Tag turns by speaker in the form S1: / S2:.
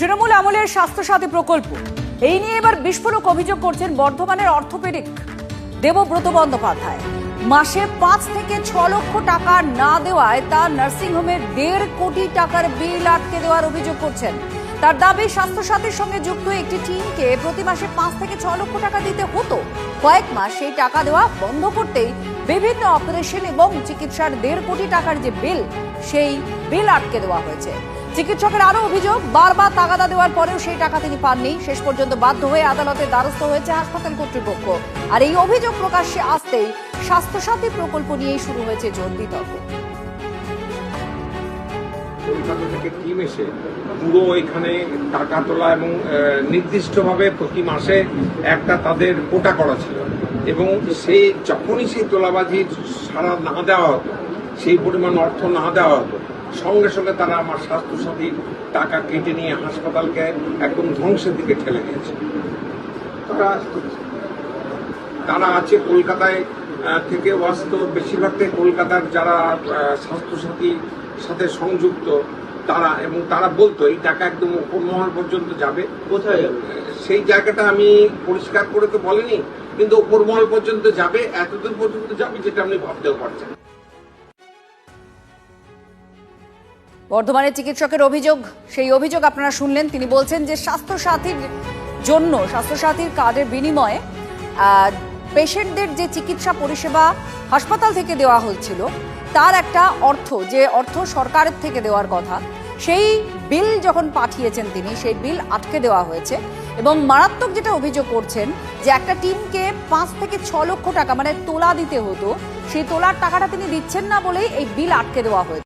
S1: তৃণমূল আমলের স্বাস্থ্যসাথী প্রকল্প এই নিয়ে এবার বিস্ফোরক অভিযোগ করছেন বর্ধমানের অর্থোপেডিক দেবব্রত বন্দ্যোপাধ্যায়। মাসে ৫ থেকে ৬ লক্ষ টাকা না দেওয়ায় তার নার্সিংহোমের ১.৫ কোটি টাকার বিল আটকে দেওয়ার অভিযোগ করছেন। তার দাবি স্বাস্থ্যসাথীর সঙ্গে যুক্ত একটি টিমকে প্রতি মাসে ৫ থেকে ৬ লক্ষ টাকা দিতে হতো। কয়েক মাস সেই টাকা দেওয়া বন্ধ করতেই বিভিন্ন অপারেশন এবং চিকিৎসার ১.৫ কোটি টাকার যে বিল, সেই বিল আটকে দেওয়া হয়েছে। চিকিৎসকের আরো অভিযোগ, বারবার তাগাদা দেওয়ার পরেও সেই টাকা তিনি পাননি। শেষ পর্যন্ত বাধ্য হয়ে আদালতের দ্বারস্থ হয়েছে হাসপাতাল কর্তৃপক্ষ। আর এই অভিযোগ প্রকাশ্যে আসতেই স্বাস্থ্যসাথী প্রকল্প নিয়েই শুরু হয়েছে জোর বিতর্ক।
S2: কলকাতা থেকে টিম এসে পুরো এখানে টাকা তোলা এবং নির্দিষ্টভাবে প্রতি মাসে একটা তাদের কোটা করা ছিল, এবং সেই যখনই সেই তোলাবাজির সারা না দেওয়া হতো, সেই পরিমাণ অর্থ না দেওয়া হতো, সঙ্গে সঙ্গে তারা আমার স্বাস্থ্যসাথীর টাকা কেটে নিয়ে হাসপাতালকে একদম ধ্বংসের দিকে ঠেলে দিয়েছে। তারা আছে কলকাতায় থেকে বাস্তব, বেশিরভাগটাই কলকাতার যারা স্বাস্থ্যসাথীর সাথে সংযুক্ত তারা, এবং তারা বলতো এই টাকা একদম উপর মহল পর্যন্ত যাবে। কোথায় যাবে সেই জায়গাটা আমি পরিষ্কার করে তো বলেনি, কিন্তু উপর মহল পর্যন্ত যাবে, এতদূর পর্যন্ত যাবে যেটা আপনি ভাবতেও পারছেন।
S1: বর্ধমানের চিকিৎসকের অভিযোগ, সেই অভিযোগ আপনারা শুনলেন। তিনি বলছেন যে স্বাস্থ্যসাথীর জন্য, স্বাস্থ্যসাথীর কার্ডের বিনিময়ে পেশেন্টদের যে চিকিৎসা পরিষেবা হাসপাতাল থেকে দেওয়া হচ্ছিল, তার একটা অর্থ, যে অর্থ সরকারের থেকে দেওয়ার কথা, সেই বিল যখন পাঠিয়েছেন তিনি, সেই বিল আটকে দেওয়া হয়েছে। এবং মারাত্মক যেটা অভিযোগ করছেন যে একটা টিমকে ৫ থেকে ৬ লক্ষ টাকা মানে তোলা দিতে হতো, সেই তোলার টাকাটা তিনি দিচ্ছেন না বলেই এই বিল আটকে দেওয়া হয়েছে।